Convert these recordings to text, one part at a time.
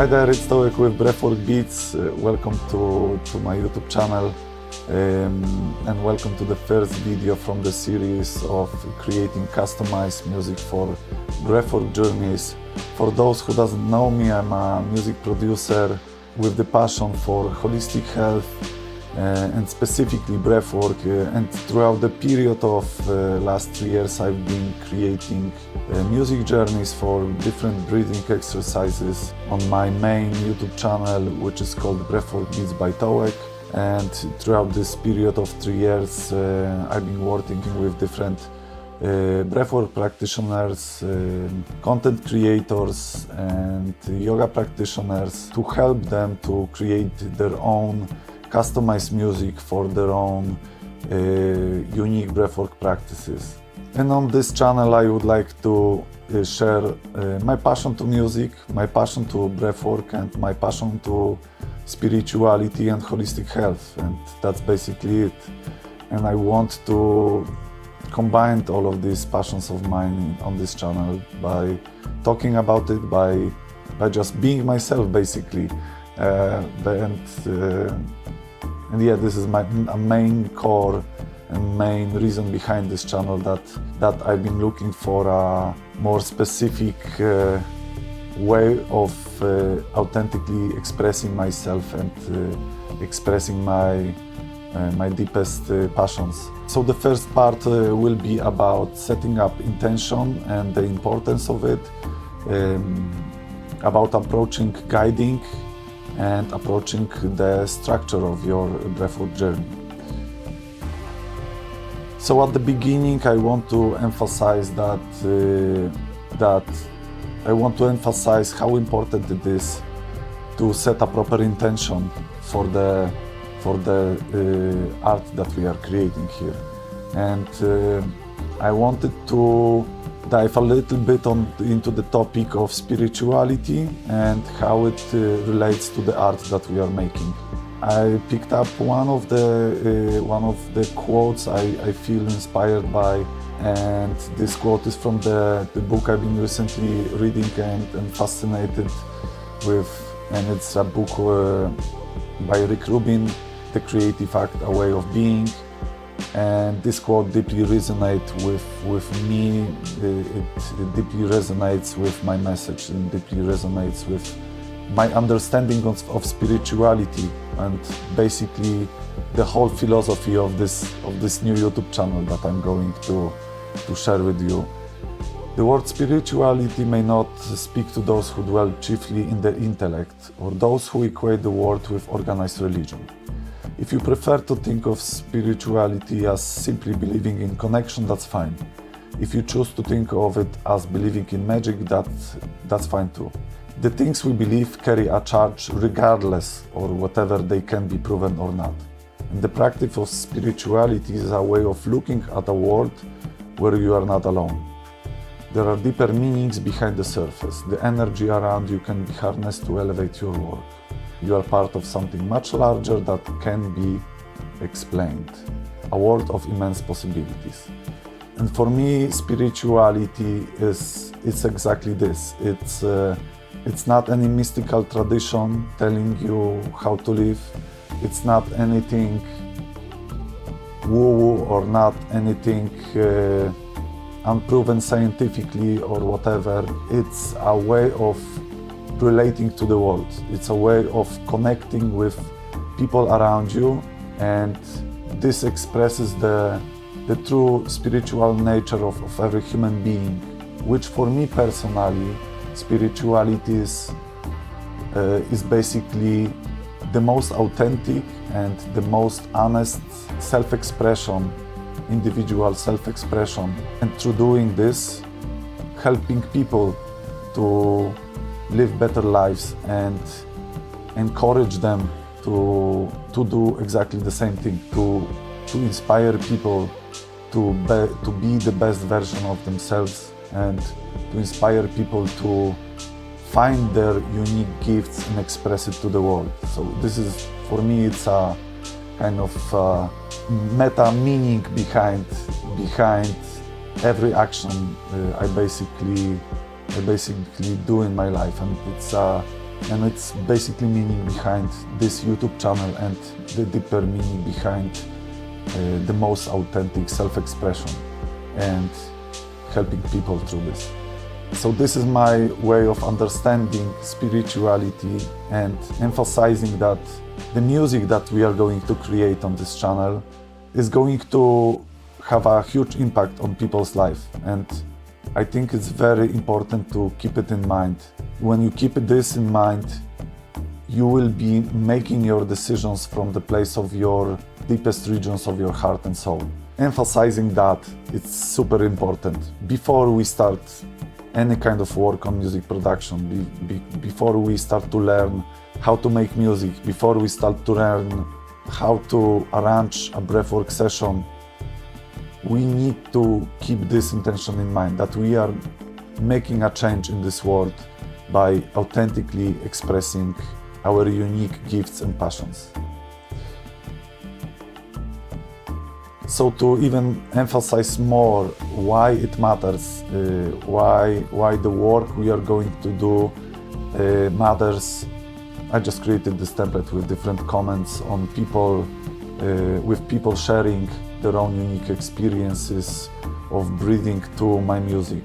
Hi there, it's Touek with Breathwork Beats. Welcome to my YouTube channel and welcome to the first video from the series of creating customized music for Breathwork Journeys. For those who doesn't know me, I'm a music producer with the passion for holistic health and specifically breathwork, and throughout the period of last 3 years I've been creating music journeys for different breathing exercises on my main YouTube channel, which is called Breathwork Beats by Touek. And throughout this period of 3 years I've been working with different breathwork practitioners, content creators and yoga practitioners to help them to create their own customized music for their own unique breathwork practices. And on this channel I would like to share my passion to music, my passion to breathwork and my passion to spirituality and holistic health, and that's basically it. And I want to combine all of these passions of mine on this channel by talking about it, by just being myself basically. And yeah, this is my main core and main reason behind this channel, that I've been looking for a more specific way of authentically expressing myself and expressing my deepest passions. So the first part will be about setting up intention and the importance of it, about approaching guiding and approaching the structure of your breathwork journey. So at the beginning I want to emphasize that how important it is to set a proper intention for the art that we are creating here. And I wanted to dive a little bit into the topic of spirituality and how it relates to the art that we are making. I picked up one of the quotes I feel inspired by, and this quote is from the book I've been recently reading and fascinated with, and it's a book by Rick Rubin, The Creative Act, A Way of Being. And this quote deeply resonates with me. It deeply resonates with my message and deeply resonates with my understanding of spirituality and basically the whole philosophy of this new YouTube channel that I'm going to share with you. The word spirituality may not speak to those who dwell chiefly in the intellect or those who equate the word with organized religion. If you prefer to think of spirituality as simply believing in connection, that's fine. If you choose to think of it as believing in magic, that's fine too. The things we believe carry a charge regardless of whatever they can be proven or not. And the practice of spirituality is a way of looking at a world where you are not alone. There are deeper meanings behind the surface. The energy around you can be harnessed to elevate your work. You are part of something much larger that can be explained, a world of immense possibilities. And for me, spirituality is exactly this. It's not any mystical tradition telling you how to live. It's not anything woo-woo or not anything unproven scientifically or whatever. It's a way of relating to the world. It's a way of connecting with people around you, and this expresses the true spiritual nature of every human being, which for me personally, spirituality is basically the most authentic and the most honest self-expression, individual self-expression. And through doing this, helping people to live better lives and encourage them to do exactly the same thing, to inspire people to be the best version of themselves and to inspire people to find their unique gifts and express it to the world. So this is, for me, it's a kind of meta meaning behind every action I basically do in my life, and And it's basically meaning behind this YouTube channel and the deeper meaning behind the most authentic self-expression and helping people through this. So this is my way of understanding spirituality and emphasizing that the music that we are going to create on this channel is going to have a huge impact on people's life. And I think it's very important to keep it in mind. When you keep this in mind, you will be making your decisions from the place of your deepest regions of your heart and soul. Emphasizing that, it's super important. Before we start any kind of work on music production, before we start to learn how to make music, before we start to learn how to arrange a breathwork session, we need to keep this intention in mind, that we are making a change in this world by authentically expressing our unique gifts and passions. So to even emphasize more why it matters, why the work we are going to do matters, I just created this template with different comments on people, with people sharing their own unique experiences of breathing to my music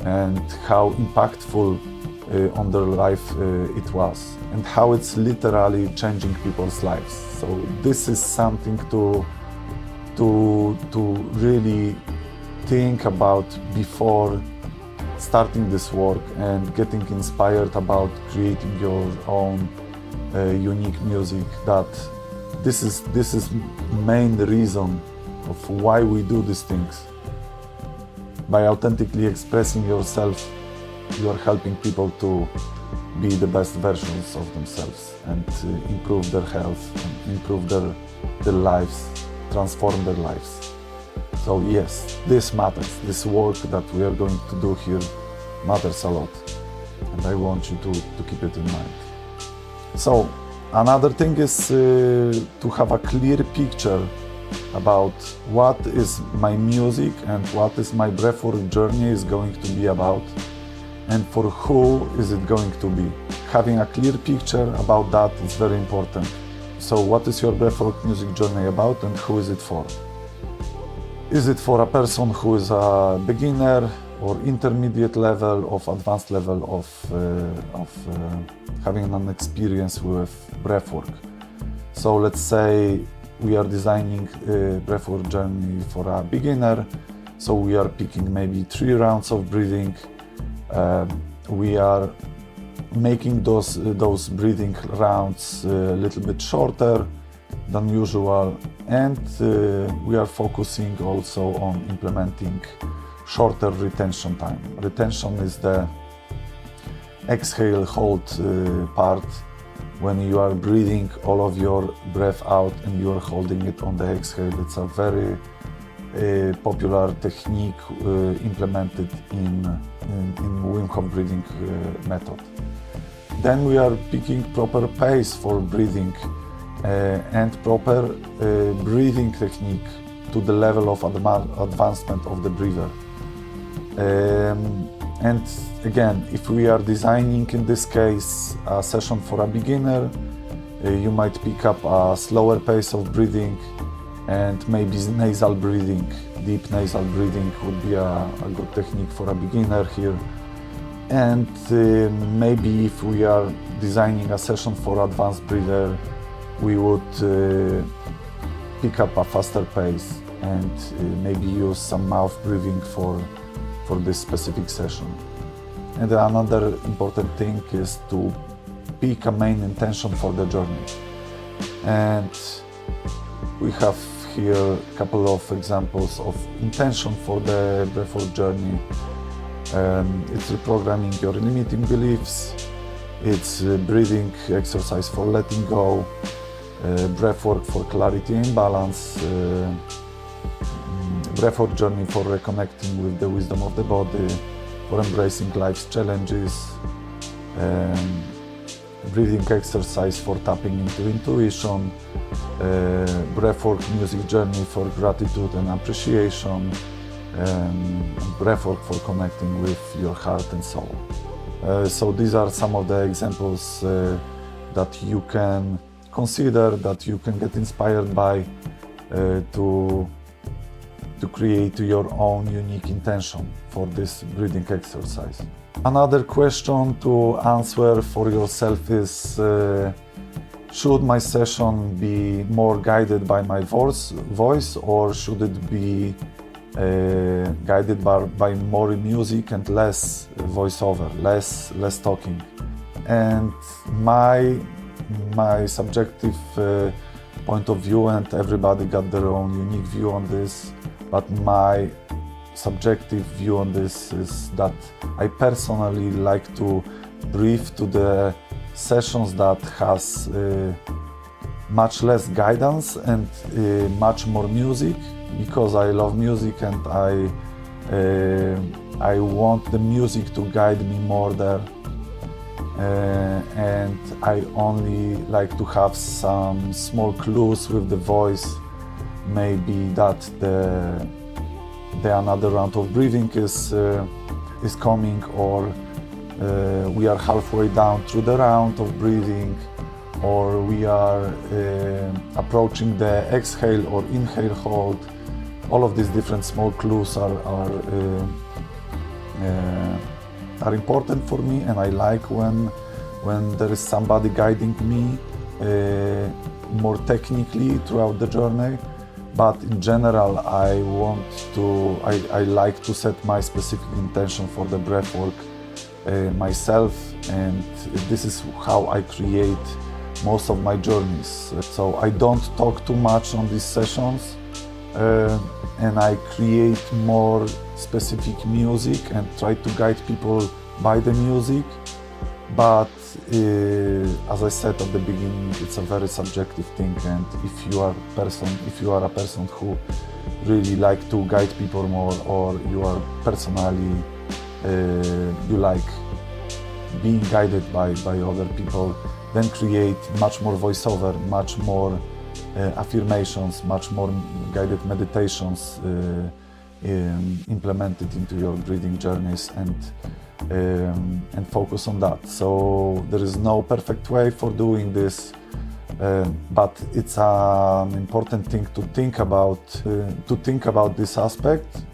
and how impactful on their life it was and how it's literally changing people's lives. So this is something to really think about before starting this work and getting inspired about creating your own unique music. That this is main reason of why we do these things. By authentically expressing yourself, you are helping people to be the best versions of themselves and improve their health, and improve their lives, transform their lives. So yes, this matters. This work that we are going to do here matters a lot, and I want you to keep it in mind. So another thing is to have a clear picture about what is my music and what is my breathwork journey is going to be about, and for who is it going to be. Having a clear picture about that is very important. So what is your breathwork music journey about and who is it for? Is it for a person who is a beginner or intermediate level of advanced level of having an experience with breathwork? So let's say we are designing a breathwork journey for a beginner. So we are picking maybe 3 rounds of breathing. We are making those breathing rounds a little bit shorter than usual, and we are focusing also on implementing shorter retention time. Retention is the exhale hold part when you are breathing all of your breath out and you are holding it on the exhale. It's a very popular technique implemented in Wim Hof breathing method. Then we are picking proper pace for breathing and proper breathing technique to the level of advancement of the breather. And again, if we are designing in this case a session for a beginner, you might pick up a slower pace of breathing and maybe nasal breathing. Deep nasal breathing would be a good technique for a beginner here. And maybe if we are designing a session for advanced breather, we would pick up a faster pace and maybe use some mouth breathing for this specific session. And another important thing is to pick a main intention for the journey. And we have here a couple of examples of intention for the breathwork journey. It's reprogramming your limiting beliefs, it's breathing exercise for letting go, breathwork for clarity and balance, breathwork journey for reconnecting with the wisdom of the body, for embracing life's challenges, breathing exercise for tapping into intuition, breathwork music journey for gratitude and appreciation, breathwork for connecting with your heart and soul. So these are some of the examples that you can consider, that you can get inspired by to create your own unique intention for this breathing exercise. Another question to answer for yourself is, should my session be more guided by my voice, or should it be guided by more music and less voiceover, less talking? And my subjective point of view, and everybody got their own unique view on this, but my subjective view on this is that I personally like to breathe to the sessions that has much less guidance and much more music, because I love music and I want the music to guide me more there. And I only like to have some small clues with the voice, maybe that the another round of breathing is coming, or we are halfway down through the round of breathing, or we are approaching the exhale or inhale hold. All of these different small clues are important for me, and I like when there is somebody guiding me more technically throughout the journey. But in general, I like to set my specific intention for the breathwork myself, and this is how I create most of my journeys. So I don't talk too much on these sessions, and I create more specific music and try to guide people by the music. But as I said at the beginning, it's a very subjective thing, and if you are a person who really like to guide people more, or you are personally you like being guided by other people, then create much more voiceover, much more affirmations, much more guided meditations implemented into your breathing journeys, and focus on that. So there is no perfect way for doing this, but it's an important thing to think about this aspect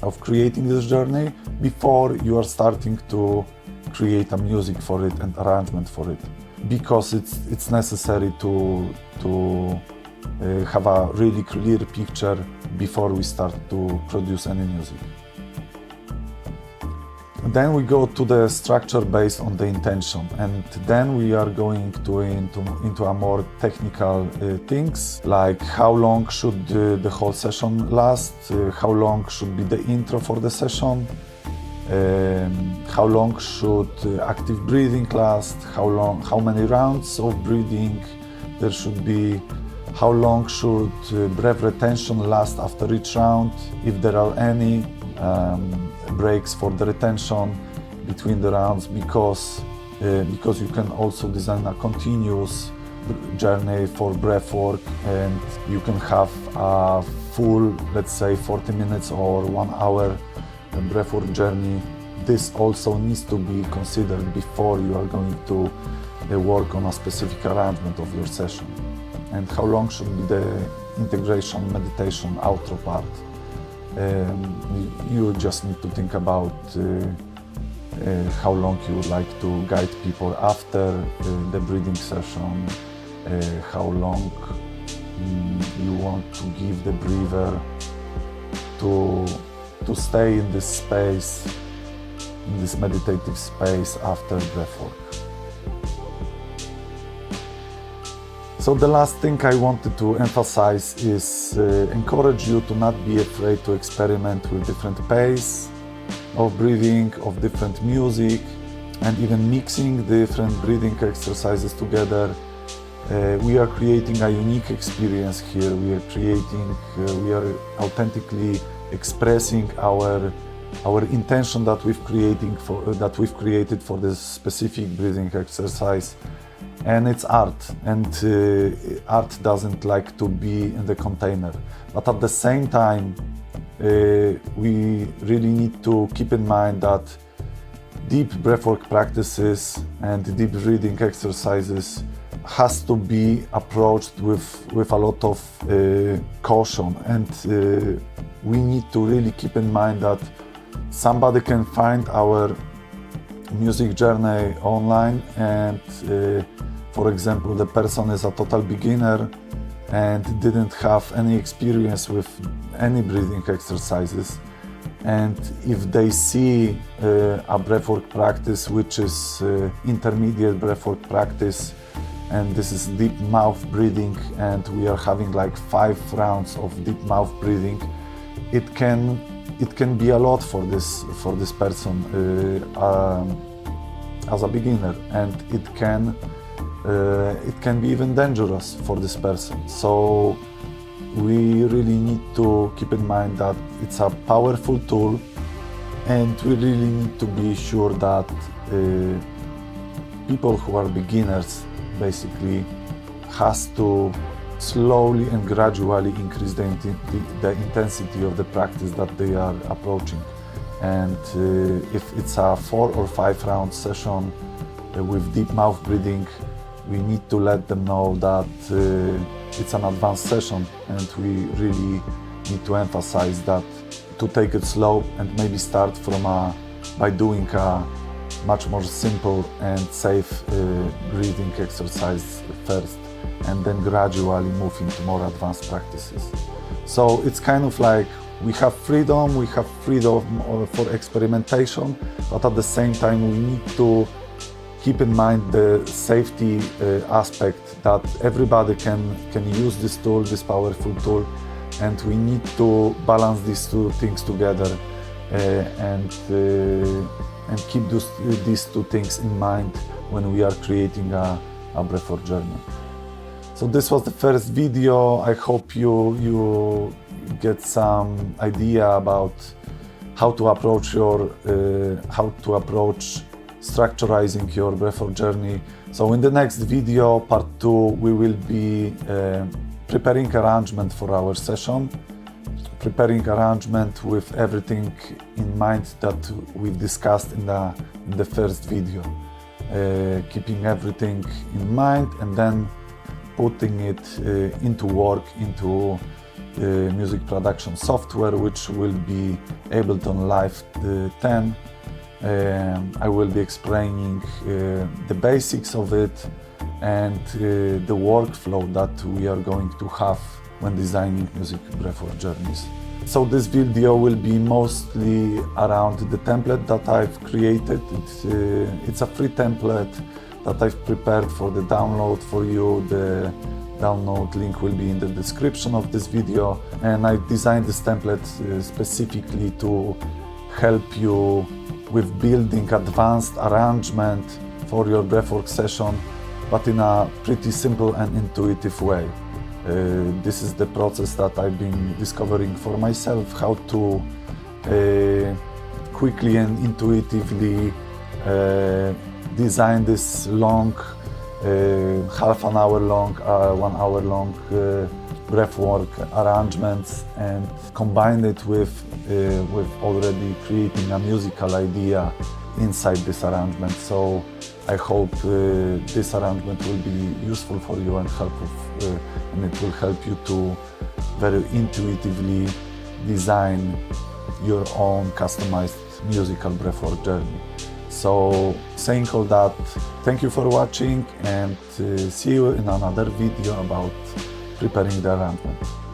of creating this journey before you are starting to create a music for it and arrangement for it, because it's necessary to have a really clear picture before we start to produce any music. Then we go to the structure based on the intention, and then we are going into a more technical things, like how long should the whole session last, how long should be the intro for the session, how long should active breathing last, how many rounds of breathing there should be, how long should breath retention last after each round, if there are any breaks for the retention between the rounds, because you can also design a continuous journey for breath work, and you can have a full, let's say 40 minutes or 1 hour breathwork journey. This also needs to be considered before you are going to work on a specific arrangement of your session. And how long should be the integration, meditation, outro part. You just need to think about how long you would like to guide people after the breathing session, how long you want to give the breather to stay in this space, in this meditative space after breathwork. So the last thing I wanted to emphasize is encourage you to not be afraid to experiment with different pace of breathing, of different music, and even mixing different breathing exercises together. We are creating a unique experience here. We are authentically expressing our intention that we've created for this specific breathing exercise. And it's art, and art doesn't like to be in the container. But at the same time, we really need to keep in mind that deep breathwork practices and deep breathing exercises has to be approached with a lot of caution, and we need to really keep in mind that somebody can find our music journey online and for example, the person is a total beginner and didn't have any experience with any breathing exercises, and if they see a breathwork practice which is intermediate breathwork practice, and this is deep mouth breathing, and we are having like 5 rounds of deep mouth breathing, it can be a lot for this person as a beginner, and it can be even dangerous for this person. So we really need to keep in mind that it's a powerful tool, and we really need to be sure that people who are beginners basically has to slowly and gradually increase the intensity of the practice that they are approaching. And if it's a 4 or 5 round session with deep mouth breathing, we need to let them know that it's an advanced session, and we really need to emphasize that to take it slow and maybe start by doing a much more simple and safe breathing exercise first, and then gradually move into more advanced practices. So it's kind of like we have freedom for experimentation, but at the same time we need to keep in mind the safety aspect, that everybody can use this tool, this powerful tool, and we need to balance these two things together and keep these two things in mind when we are creating a breathwork journey. So this was the first video. I hope you get some idea about how to approach structurizing your breathwork journey. So in the next video, part 2, we will be preparing arrangement for our session, preparing arrangement with everything in mind that we discussed in the first video, keeping everything in mind and then putting it into work, into music production software, which will be Ableton Live 10. I will be explaining the basics of it and the workflow that we are going to have when designing music breathwork journeys. So this video will be mostly around the template that I've created. It's a free template that I've prepared for the download for you. The download link will be in the description of this video, and I designed this template specifically to help you with building advanced arrangement for your breathwork session, but in a pretty simple and intuitive way. This is the process that I've been discovering for myself, how to quickly and intuitively design this long, half an hour long, 1 hour long breathwork arrangements, and combine it with already creating a musical idea inside this arrangement. So I hope this arrangement will be useful for you and and it will help you to very intuitively design your own customized musical breathwork journey. So saying all that, thank you for watching, and see you in another video about preparing the arrangement.